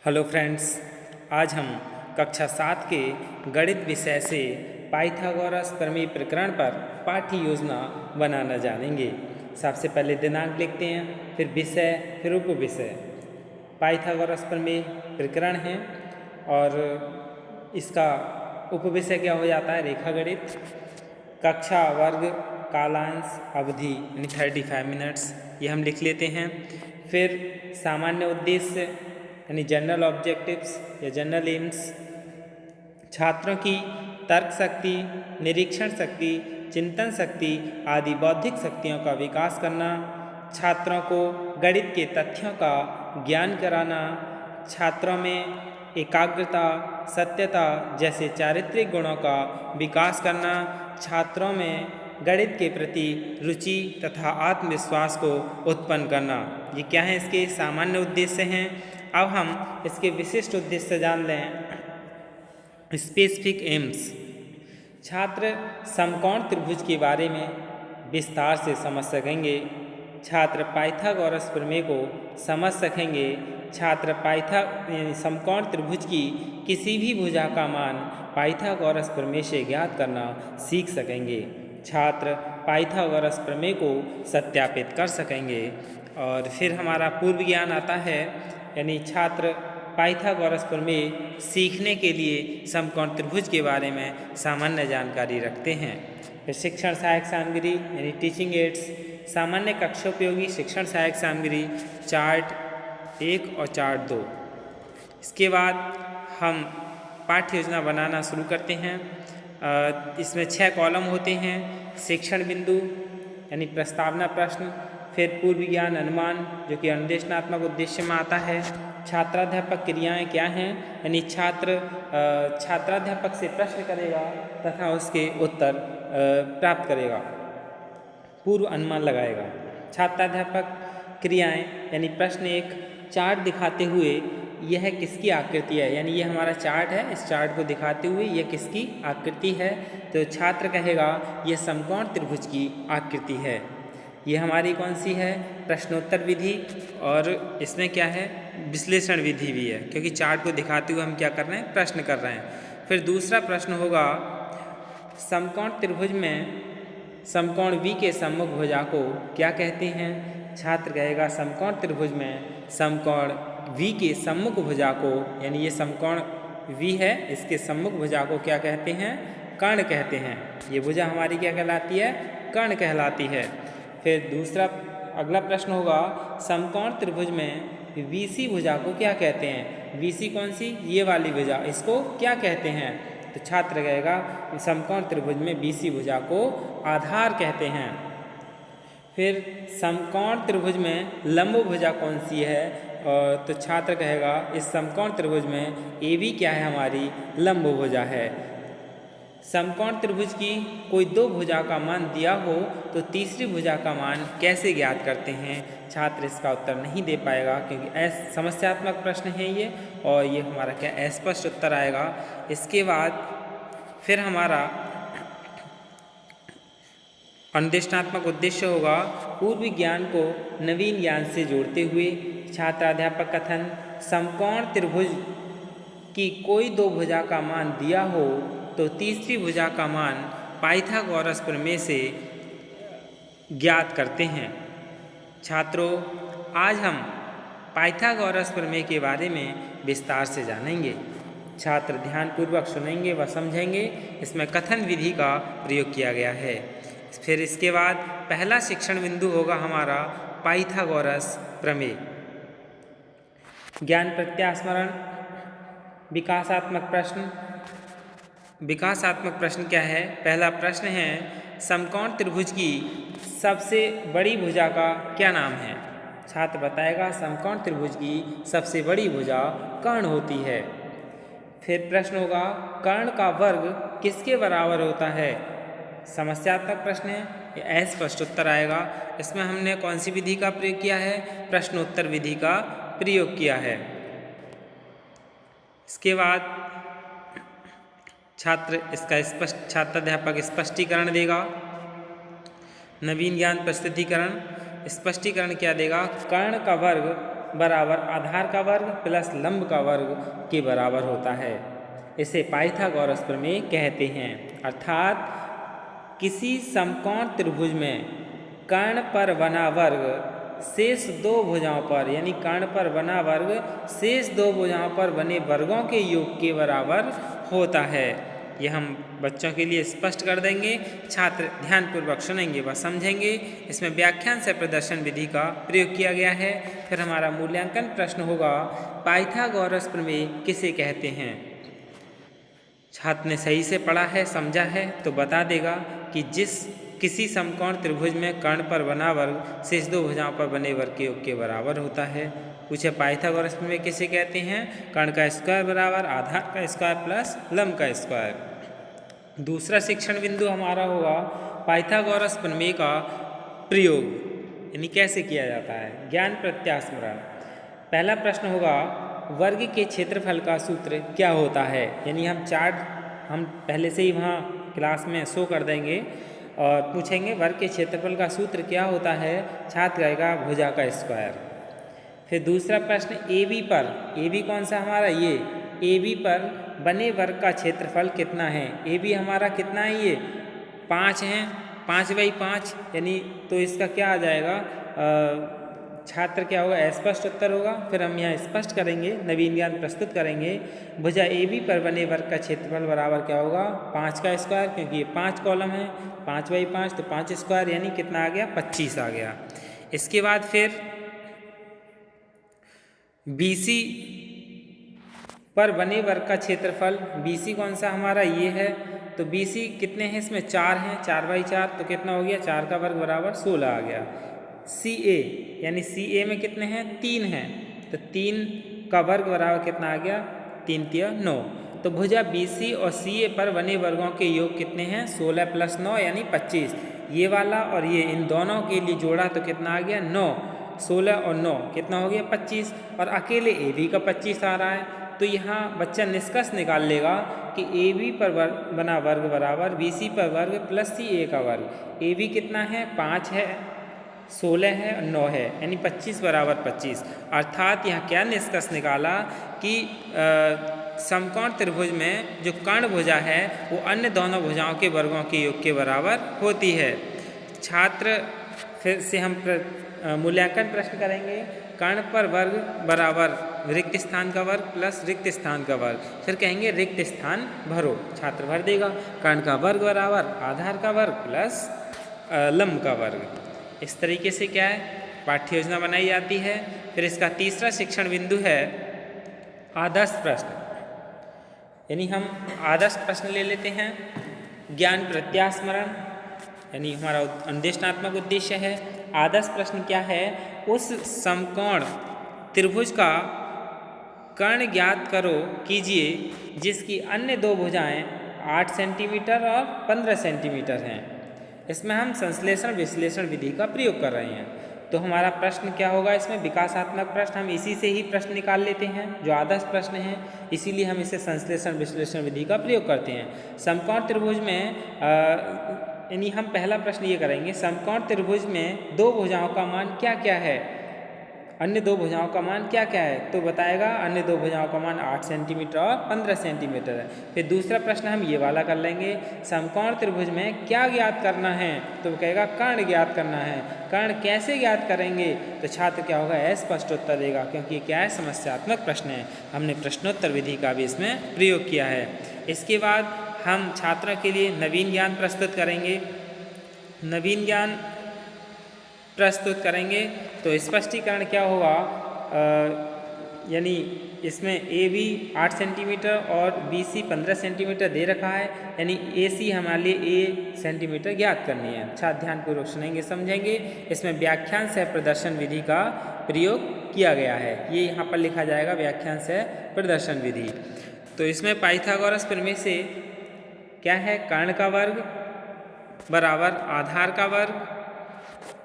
Hello friends, आज हम कक्षा 7 के गणित विषय से पाइथागोरस प्रमेय प्रकरण पर पाठ्य योजना बनाना जानेंगे। सबसे पहले दिनांक लिखते हैं, फिर विषय, फिर उपविषय। पाइथागोरस प्रमेय प्रकरण है और इसका उपविषय क्या हो जाता है? रेखागणित। कक्षा, वर्ग, कालांश, अवधि यानी 35 मिनट्स, ये हम लिख लेते हैं। फिर सामान्य उद्देश्य यानी जनरल ऑब्जेक्टिव्स या जनरल एम्स, छात्रों की तर्क शक्ति, निरीक्षण शक्ति, चिंतन शक्ति आदि बौद्धिक शक्तियों का विकास करना, छात्रों को गणित के तथ्यों का ज्ञान कराना, छात्रों में एकाग्रता, सत्यता जैसे चारित्रिक गुणों का विकास करना, छात्रों में गणित के प्रति रुचि तथा आत्मविश्वास को उत्पन्न करना। ये क्या है? इसके सामान्य उद्देश्य हैं। अब हम इसके विशिष्ट उद्देश्य जान लें। स्पेसिफिक एम्स, छात्र समकोण त्रिभुज के बारे में विस्तार से समझ सकेंगे। छात्र पाइथागोरस प्रमेय को समझ सकेंगे। छात्र समकोण त्रिभुज की किसी भी भुजा का मान पाइथागोरस प्रमेय से ज्ञात करना सीख सकेंगे। छात्र पाइथागोरस प्रमेय को सत्यापित कर सकेंगे। और फिर हमारा पूर्व ज्ञान आता है, यानी छात्र पाइथागोरस प्रमेय सीखने के लिए समकोण त्रिभुज के बारे में सामान्य जानकारी रखते हैं। फिर शिक्षण सहायक सामग्री यानी टीचिंग एड्स, सामान्य कक्षोपयोगी शिक्षण सहायक सामग्री चार्ट 1 और चार्ट 2। इसके बाद हम पाठ्य योजना बनाना शुरू करते हैं। इसमें 6 कॉलम होते हैं। शिक्षण बिंदु यानी प्रस्तावना प्रश्न, फिर पूर्व ज्ञान अनुमान जो कि अनुदेशनात्मक उद्देश्य में आता है। छात्राध्यापक क्रियाएं क्या हैं, यानी छात्राध्यापक से प्रश्न करेगा तथा उसके उत्तर प्राप्त करेगा, पूर्व अनुमान लगाएगा। छात्राध्यापक क्रियाएं यानी प्रश्न 1, चार्ट दिखाते हुए यह किसकी आकृति है, यानी ये हमारा चार्ट है, इस चार्ट को दिखाते हुए यह किसकी आकृति है, तो छात्र कहेगा यह समकोण त्रिभुज की आकृति है। ये हमारी कौन सी है? प्रश्नोत्तर विधि। और इसमें क्या है? विश्लेषण विधि भी है, क्योंकि चार्ट को दिखाते हुए हम क्या कर रहे हैं? प्रश्न कर रहे हैं। फिर दूसरा प्रश्न होगा, समकोण त्रिभुज में समकोण V के सम्मुख भुजा को क्या कहते हैं? छात्र कहेगा समकोण त्रिभुज में समकोण V के सम्मुख भुजा को, यानी ये समकोण V है, इसके सम्मुख भुजा को क्या कहते हैं? कर्ण कहते हैं। ये भुजा हमारी क्या कहलाती है? कर्ण कहलाती है। फिर दूसरा अगला प्रश्न होगा, समकोण त्रिभुज में VC भुजा को क्या कहते हैं? VC कौन सी? ये वाली भुजा, इसको क्या कहते हैं? तो छात्र कहेगा समकोण त्रिभुज में BC भुजा को आधार कहते हैं। फिर समकोण त्रिभुज में लंब भुजा कौन सी है? तो छात्र कहेगा इस समकोण त्रिभुज में AB क्या है? हमारी लंब भुजा है। समकोण त्रिभुज की कोई 2 भुजा का मान दिया हो तो तीसरी भुजा का मान कैसे ज्ञात करते हैं? छात्र इसका उत्तर नहीं दे पाएगा, क्योंकि समस्यात्मक प्रश्न है ये, और ये हमारा क्या अस्पष्ट उत्तर आएगा। इसके बाद फिर हमारा अनुदेशनात्मक उद्देश्य होगा, पूर्व ज्ञान को नवीन ज्ञान से जोड़ते हुए छात्राध्यापक कथन, समकोण त्रिभुज की कोई 2 भुजा का मान दिया हो तो तीसरी भुजा का मान पाइथागोरस प्रमेय से ज्ञात करते हैं। छात्रों, आज हम पाइथागोरस प्रमेय के बारे में विस्तार से जानेंगे। छात्र ध्यानपूर्वक सुनेंगे व समझेंगे। इसमें कथन विधि का प्रयोग किया गया है। फिर इसके बाद पहला शिक्षण बिंदु होगा हमारा पाइथागोरस प्रमेय। ज्ञान प्रत्यास्मरण, विकासात्मक प्रश्न। विकासात्मक प्रश्न क्या है? पहला प्रश्न है, समकोण त्रिभुज की सबसे बड़ी भुजा का क्या नाम है? छात्र बताएगा समकोण त्रिभुज की सबसे बड़ी भुजा कर्ण होती है। फिर प्रश्न होगा, कर्ण का वर्ग किसके बराबर होता है? समस्यात्मक प्रश्न है, ये अस्पष्ट उत्तर आएगा। इसमें हमने कौन सी विधि का प्रयोग किया है? प्रश्नोत्तर विधि का प्रयोग किया है। इसके बाद छात्राध्यापक स्पष्टीकरण देगा। नवीन ज्ञान प्रस्तुतिकरण, स्पष्टीकरण क्या देगा? कर्ण का वर्ग बराबर आधार का वर्ग प्लस लंब का वर्ग के बराबर होता है। इसे पाइथागोरस प्रमेय कहते हैं। अर्थात किसी समकोण त्रिभुज में कर्ण पर बना वर्ग शेष दो भुजाओं पर, यानी कर्ण पर बना वर्ग शेष दो भुजाओं पर बने वर्गों के योग के बराबर होता है। यह हम बच्चों के लिए स्पष्ट कर देंगे, छात्र ध्यानपूर्वक सुनेंगे व समझेंगे। इसमें व्याख्यान से प्रदर्शन विधि का प्रयोग किया गया है। फिर हमारा मूल्यांकन प्रश्न होगा, पाइथागोरस प्रमेय किसे कहते हैं। छात्र ने सही से पढ़ा है, समझा है तो बता देगा कि किसी समकोण त्रिभुज में कर्ण पर बना वर्ग शेष दो भुजाओं पर बने वर्ग के योग के बराबर होता है। पूछे पाइथागोरस प्रमेय किसे कहते हैं। कर्ण का स्क्वायर बराबर आधार का स्क्वायर प्लस लंब का स्क्वायर। दूसरा शिक्षण बिंदु हमारा होगा पाइथागोरस प्रमेय का प्रयोग, यानी कैसे किया जाता है। ज्ञान प्रत्यास्मरण। पहला प्रश्न होगा, वर्ग के क्षेत्रफल का सूत्र क्या होता है। यानी हम चार्ट हम पहले से ही वहाँ क्लास में शो कर देंगे और पूछेंगे वर्ग के क्षेत्रफल का सूत्र क्या होता है। छात्र कहेगा भुजा का स्क्वायर। फिर दूसरा प्रश्न, ए बी पर, ए बी कौन सा हमारा, ये ए बी पर बने वर्ग का क्षेत्रफल कितना है। ए बी हमारा कितना है, ये 5 है, 5/5, यानी तो इसका क्या आ जाएगा, छात्र क्या होगा, अस्पष्ट उत्तर होगा। फिर हम यहाँ स्पष्ट करेंगे, नवीन ज्ञान प्रस्तुत करेंगे। भुजा ए बी पर बने वर्ग का क्षेत्रफल बराबर क्या होगा, 5 का स्क्वायर, क्योंकि ये 5 कॉलम है, 5/5 तो 5 स्क्वायर यानी कितना आ गया, 25 आ गया। इसके बाद फिर BC पर बने वर्ग का क्षेत्रफल, BC कौन सा हमारा, ये है, तो BC कितने हैं, इसमें 4 हैं, 4/4 तो कितना हो गया, 4 का वर्ग बराबर 16 आ गया। CA यानी CA में कितने हैं, 3 हैं, तो 3 का वर्ग बराबर कितना आ गया, 3×3 9। तो भुजा BC और CA पर बने वर्गों के योग कितने हैं, 16 + 9 यानी 25। ये वाला और ये इन दोनों के लिए जोड़ा तो कितना आ गया, 9, 16 और 9 कितना हो गया, 25। और अकेले AB का 25 आ रहा है, तो यहाँ बच्चा निष्कर्ष निकाल लेगा कि AB पर बना वर्ग बराबर BC पर वर्ग प्लस CA का वर्ग। AB कितना है, 5 है, 16 है और 9 है, यानी 25 बराबर 25। अर्थात यहाँ क्या निष्कर्ष निकाला कि समकोण त्रिभुज में जो कर्ण भुजा है वो अन्य दोनों भुजाओं के वर्गों के योग के बराबर होती है। छात्र फिर से हम मूल्यांकन प्रश्न करेंगे। कर्ण पर वर्ग बराबर रिक्त स्थान का वर्ग प्लस रिक्त स्थान का वर्ग। फिर कहेंगे रिक्त स्थान भरो, छात्र भर देगा। कर्ण का वर्ग बराबर आधार का वर्ग प्लस लंब का वर्ग। इस तरीके से क्या है, पाठ्य योजना बनाई जाती है। फिर इसका तीसरा शिक्षण बिंदु है आदर्श प्रश्न, यानी हम आदर्श प्रश्न ले लेते हैं। ज्ञान प्रत्यास्मरण यानी हमारा अन्वेषणात्मक उद्देश्य है। आदर्श प्रश्न क्या है, उस समकोण त्रिभुज का कर्ण ज्ञात करो कीजिए जिसकी अन्य दो भुजाएं 8 सेंटीमीटर और 15 सेंटीमीटर हैं। इसमें हम संश्लेषण विश्लेषण विधि का प्रयोग कर रहे हैं। तो हमारा प्रश्न क्या होगा, इसमें विकासात्मक प्रश्न, हम इसी से ही प्रश्न निकाल लेते हैं जो आदर्श प्रश्न है, इसीलिए हम इसे संश्लेषण विश्लेषण विधि का प्रयोग करते हैं। समकोण त्रिभुज में यानी हम पहला प्रश्न ये करेंगे, समकोण त्रिभुज में दो भुजाओं का मान क्या क्या है, अन्य दो भुजाओं का मान क्या क्या है, तो बताएगा अन्य दो भुजाओं का मान 8 सेंटीमीटर और 15 सेंटीमीटर है। फिर दूसरा प्रश्न हम ये वाला कर लेंगे, समकोण त्रिभुज में क्या ज्ञात करना है, तो कहेगा कर्ण ज्ञात करना है। कर्ण कैसे ज्ञात करेंगे, तो छात्र क्या होगा, स्पष्ट उत्तर देगा, क्योंकि क्या है, समस्यात्मक प्रश्न है। हमने प्रश्नोत्तर विधि का भी इसमें प्रयोग किया है। इसके बाद हम छात्रों के लिए नवीन ज्ञान प्रस्तुत करेंगे। नवीन ज्ञान प्रस्तुत करेंगे तो स्पष्टीकरण क्या होगा, यानी इसमें AB 8 सेंटीमीटर और BC 15 सेंटीमीटर दे रखा है, यानी AC हमारे लिए A सेंटीमीटर ज्ञात करनी है। छात्र ध्यानपूर्वक सुनेंगे समझेंगे। इसमें व्याख्यान सह प्रदर्शन विधि का प्रयोग किया गया है, ये यहाँ पर लिखा जाएगा व्याख्यान सह प्रदर्शन विधि। तो इसमें पाइथागोरस प्रमेय से क्या है, कर्ण का वर्ग बराबर आधार का वर्ग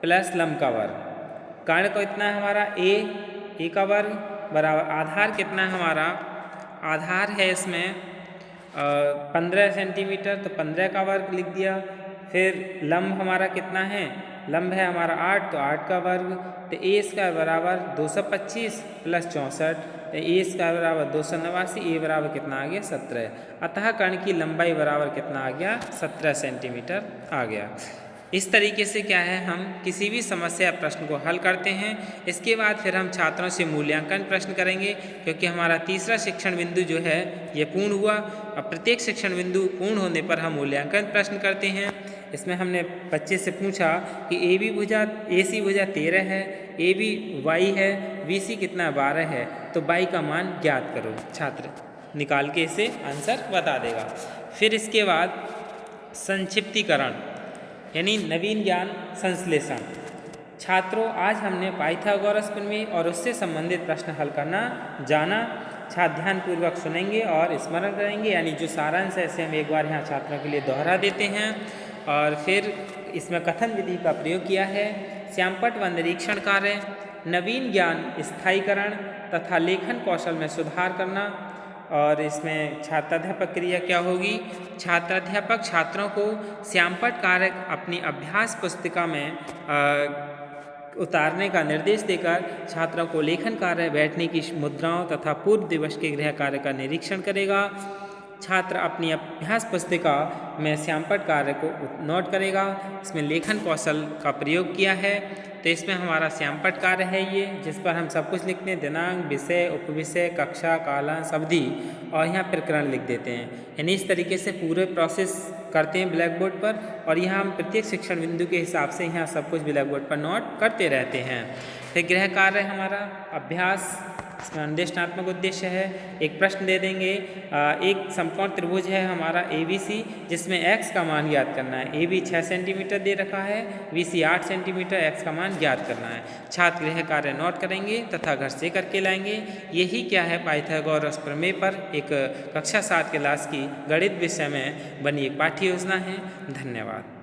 प्लस लंब का वर्ग। कर्ण को इतना है हमारा A का वर्ग बराबर आधार कितना है हमारा, आधार है इसमें 15 सेंटीमीटर, तो 15 का वर्ग लिख दिया। फिर लंब हमारा कितना है लंब है हमारा 8 तो 8 का वर्ग, तो ए स्क्वायर बराबर 225 प्लस 64, तो ए स्क्वायर बराबर 289, ए बराबर कितना आ गया 17। अतः कर्ण की लंबाई बराबर कितना आ गया 17 सेंटीमीटर आ गया। इस तरीके से क्या है हम किसी भी समस्या प्रश्न को हल करते हैं। इसके बाद फिर हम छात्रों से मूल्यांकन प्रश्न करेंगे, क्योंकि हमारा तीसरा शिक्षण बिंदु जो है ये पूर्ण हुआ। अब प्रत्येक शिक्षण बिंदु पूर्ण होने पर हम मूल्यांकन प्रश्न करते हैं। इसमें हमने बच्चे से पूछा कि ए बी भुजा AC भुजा 13 है, AB Y है, BC कितना 12 है, तो Y का मान ज्ञात करो। छात्र निकाल के इसे आंसर बता देगा। फिर इसके बाद संक्षिप्तीकरण यानी नवीन ज्ञान संश्लेषण। छात्रों आज हमने पाइथागोरस प्रमेय और उससे संबंधित प्रश्न हल करना जाना। छात्र ध्यानपूर्वक सुनेंगे और स्मरण करेंगे, यानी जो सारांश है इसे हम एक बार यहाँ छात्रों के लिए दोहरा देते हैं। और फिर इसमें कथन विधि का प्रयोग किया है, श्यामपट्ट व निरीक्षण कार्य, नवीन ज्ञान स्थायीकरण तथा लेखन कौशल में सुधार करना। और इसमें छात्राध्यापक क्रिया क्या होगी, छात्राध्यापक छात्रों को श्यामपट्ट कार्य अपनी अभ्यास पुस्तिका में उतारने का निर्देश देकर छात्रों को लेखन कार्य, बैठने की मुद्राओं तथा पूर्व दिवस के गृह कार्य का निरीक्षण करेगा। छात्र अपनी अभ्यास पुस्तिका में श्यामपट्ट कार्य को नोट करेगा। इसमें लेखन कौशल का प्रयोग किया है, तो इसमें हमारा श्यामपट्ट कार्य है ये, जिस पर हम सब कुछ लिखते हैं, दिनांक, विषय, उपविषय, कक्षा, कालांश, अवधि और यहाँ प्रकरण लिख देते हैं। यानी इस तरीके से पूरे प्रोसेस करते हैं ब्लैक बोर्ड पर, और यहाँ हम प्रत्येक शिक्षण बिंदु के हिसाब से यहाँ सब कुछ ब्लैक बोर्ड पर नोट करते रहते हैं। फिर गृह कार्य हमारा अभ्यास, इसमें अन्वेषणात्मक उद्देश्य है। एक प्रश्न दे देंगे, एक समकोण त्रिभुज है हमारा ABC, जिसमें x का मान ज्ञात करना है। AB 6 सेंटीमीटर दे रखा है, BC 8 सेंटीमीटर, x का मान ज्ञात करना है। छात्र गृह कार्य नोट करेंगे तथा घर से करके लाएंगे। यही क्या है पाइथागोरस प्रमेय पर एक कक्षा 7 क्लास की गणित विषय में बनी एक पाठ्य योजना है। धन्यवाद।